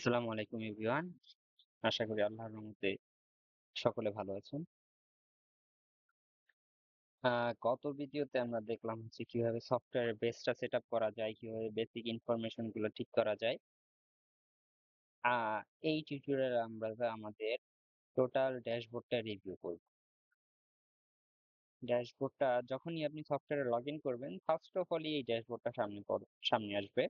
আসসালামু আলাইকুম এভরিওয়ান। আশা করি আল্লাহর রহমতে সকলে ভালো আছেন। গত ভিডিওতে আমরা দেখলাম হচ্ছে কিভাবে সফটওয়্যারের বেসটা সেটআপ করা যায়, কিভাবে বেসিক ইনফরমেশন গুলো ঠিক করা যায়। আ এই টিউটোরিয়ালে আমরা আমাদের টোটাল ড্যাশবোর্ডটা রিভিউ করব। ড্যাশবোর্ডটা যখনই আপনি সফটওয়্যারে লগইন করবেন, ফার্স্ট অফ অলই এই ড্যাশবোর্ডটা সামনে আসবে।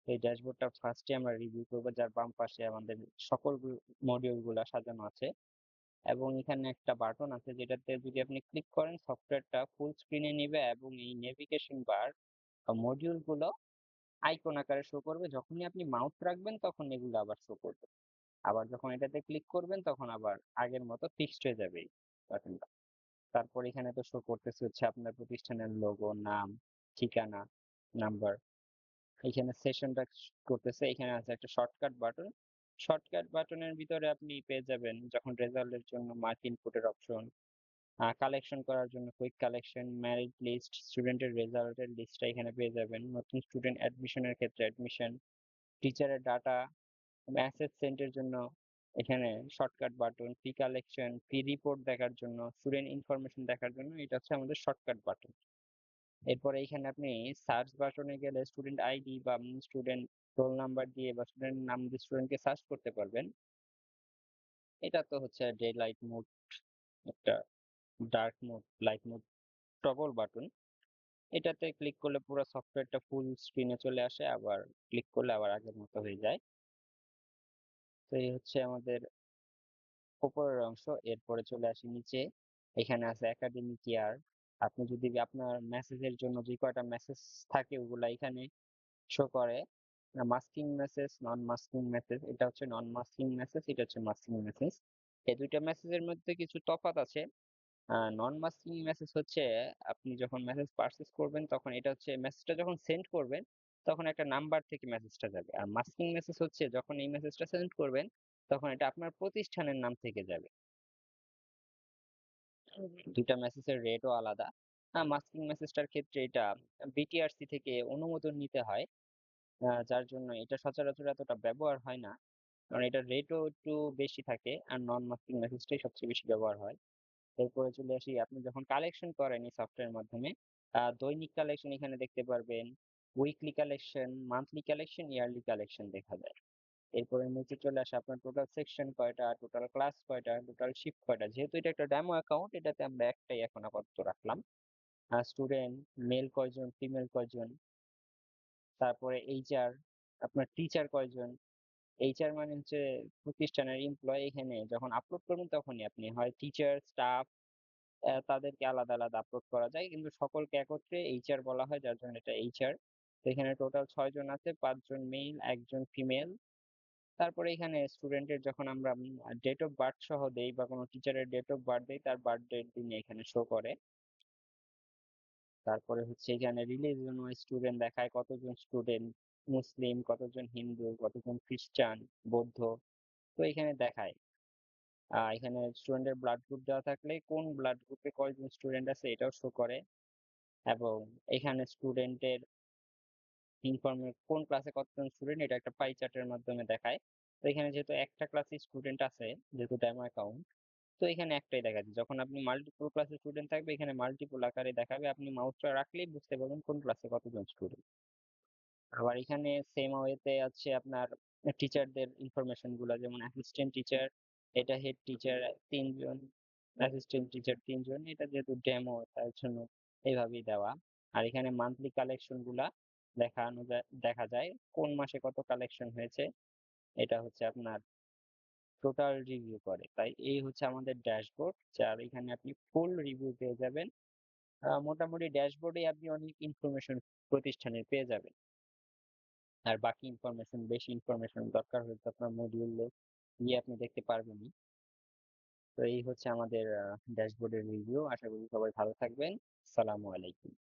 এই ড্যাশবোর্ডটা ফার্স্টে আমরা রিভিউ করব, যার বাম পাশে আমাদের সকল মডিউল গুলা সাজানো আছে। এবং এখানে একটা বাটন আছে যেটাতে যদি আপনি ক্লিক করেন সফটওয়্যারটা ফুল স্ক্রিনে নিবে এবং এই নেভিগেশন বার বা মডিউল গুলো আইকন আকারে শো করবে। যখনই আপনি মাউস রাখবেন তখন এগুলো আবার শো করবে। আবার যখন এটাতে ক্লিক করবেন তখন আবার আগের মতো ফিক্সড হয়ে যাবে এই বাটনটা। তারপর এখানে তো শো করতেছে হচ্ছে আপনার প্রতিষ্ঠানের লোগো, নাম, ঠিকানা, নাম্বার। এখানে সেশনটা করতেছে, এখানে আছে একটা শর্টকাট বাটন। শর্টকাট বাটনের ভিতরে আপনি পেয়ে যাবেন যখন রেজাল্টের জন্য মার্ক ইনপুটের অপশন, কালেকশন করার জন্য কুইক কালেকশন, মেরিট লিস্ট, স্টুডেন্টের রেজাল্টের লিস্টটা এখানে পেয়ে যাবেন। নতুন স্টুডেন্ট অ্যাডমিশনের ক্ষেত্রে অ্যাডমিশন, টিচারের ডাটা, মেসেজ সেন্ডের জন্য এখানে শর্টকাট বাটন, ফি কালেকশন, ফি রিপোর্ট দেখার জন্য, স্টুডেন্ট ইনফরমেশন দেখার জন্য এটা হচ্ছে আমাদের শর্টকাট বাটন। এরপরে এখানে আপনি সার্চ বাটনে গেলে স্টুডেন্ট আইডি বা স্টুডেন্ট রোল নাম্বার দিয়ে বা স্টুডেন্ট নাম দিয়ে স্টুডেন্টকে সার্চ করতে পারবেন। এটা তো হচ্ছে ডে লাইট মোড, একটা dark mode, light mode, toggle button. এটাতে ক্লিক করলে পুরো সফটওয়্যারটা ফুল স্ক্রিনে চলে আসে, আবার ক্লিক করলে আবার আগের মতো হয়ে যায়। তো এই হচ্ছে আমাদের উপরের অংশ। এরপরে চলে আসি নিচে। এখানে আছে একাডেমিক ইয়ার। আপনি যদি আপনার মেসেজের জন্য যে কয়টা মেসেজ থাকে ওগুলা এখানে শো করে। মাস্কিং মেসেজ, নন মাস্কিং মেসেজ। এটা হচ্ছে নন মাস্কিং মেসেজ, এটা হচ্ছে মাস্কিং মেসেজ। এই দুইটা মেসেজের মধ্যে কিছু তফাৎ আছে। নন মাস্কিং মেসেজ হচ্ছে আপনি যখন মেসেজ পারচেজ করবেন তখন এটা হচ্ছে মেসেজটা যখন সেন্ড করবেন তখন একটা নাম্বার থেকে মেসেজটা যাবে। আর মাস্কিং মেসেজ হচ্ছে যখন এই মেসেজটা সেন্ড করবেন তখন এটা আপনার প্রতিষ্ঠানের নাম থেকে যাবে। দুইটা মেসেজের রেটও আলাদা। মাস্কিং মেসেজটার ক্ষেত্রে এটা বিটিআরসি থেকে অনুমোদন নিতে হয়, যার জন্য এটা সচরাচর এতটা ব্যবহার হয় না, কারণ এটার রেটও একটু বেশি থাকে। আর নন মাস্কিং মেসেজটাই সবচেয়ে বেশি ব্যবহার হয়। এরপরে চলে আসি, আপনি যখন কালেকশন করেন এই সফটওয়্যারের মাধ্যমে দৈনিক কালেকশন এখানে দেখতে পারবেন, weekly collection, monthly collection, yearly collection দেখা যায়। এরপরে নিচে চলে আসে আপনার টোটাল সেকশন কয়টা, টোটাল ক্লাস কয়টা, টোটাল শিফট কয়টা। যেহেতু এটা একটা ডেমো অ্যাকাউন্ট এটাতে আমরা একটাই এখন আপাতত রাখলাম। স্টুডেন্ট মেল কয়জন, ফিমেল কয়জন, তারপরে এইচআর, আপনার টিচার কয়জন। এইচআর মানে হচ্ছে প্রতিষ্ঠানের এমপ্লয়। এখানে যখন আপলোড করবেন তখনই আপনি হয় টিচার, স্টাফ, তাদেরকে আলাদা আলাদা আপলোড করা যায়, কিন্তু সকলকে একত্রে এইচআর বলা হয়, যার জন্য এটা এইচআর। তো এখানে টোটাল ৬ জন আছে, ৫ জন মেল, ১ জন ফিমেল। তারপরে এখানে স্টুডেন্টের যখন আমরা ডেট অফ বার্থ সহ দেই বা কোনো টিচারের ডেট অফ বার্থ দেই তার বার্থডের দিনে এখানে শো করে। তারপরে হচ্ছে এখানে রিলিজিয়ন ওয়াইজ স্টুডেন্ট দেখায়, কতজন স্টুডেন্ট মুসলিম, কতজন হিন্দু, কতজন খ্রিস্টান, বৌদ্ধ। তো এখানে দেখায়। এখানে স্টুডেন্টের ব্লাড গ্রুপ দেওয়া থাকলে কোন ব্লাড গ্রুপে কয়জন স্টুডেন্ট আছে এটাও শো করে। এবং এখানে স্টুডেন্টের কোন ক্লাসে কতজন স্টুডেন্ট এটা একটা পাই চার্টের মাধ্যমে দেখায়। তো এখানে যেহেতু একটা ক্লাসে স্টুডেন্ট আছে, যেহেতু ডেমো অ্যাকাউন্ট, তো এখানে একটাই দেখা যায়। যখন আপনি মাল্টিপল ক্লাসে স্টুডেন্ট থাকবে এখানে মাল্টিপল আকারে দেখাবে, আপনি মাউসটা রাখলেই বুঝতে পারবেন কোন ক্লাসে কতজন স্টুডেন্ট। আবার এখানে সেম ওয়েতে আছে আপনার টিচারদের ইনফরমেশন গুলা, যেমন অ্যাসিস্ট্যান্ট টিচার, এটা হেড টিচার ৩ জন, অ্যাসিস্ট্যান্ট টিচার ৩ জন। এটা যেহেতু ডেমো তার জন্য এইভাবেই দেওয়া। আর এখানে মান্থলি কালেকশন গুলা দেখা যায় কোন মাসে কত কালেকশন হয়েছে। এটা হচ্ছে আপনার টোটাল রিভিউ করে। তাই এই হচ্ছে আমাদের ড্যাশবোর্ড, যার এখানে আপনি ফুল রিভিউ পেয়ে যাবেন। মোটামুটি ড্যাশবোর্ডে আপনি অনেক ইনফরমেশন প্রতিষ্ঠানের পেয়ে যাবেন। আর বাকি ইনফরমেশন, বেশি ইনফরমেশন দরকার হলে তো আপনার মডিউলে গিয়ে আপনি দেখতে পারবেনই। তো এই হচ্ছে আমাদের ড্যাশবোর্ডের রিভিউ। আশা করি সবাই ভালো থাকবেন। আসসালামু আলাইকুম।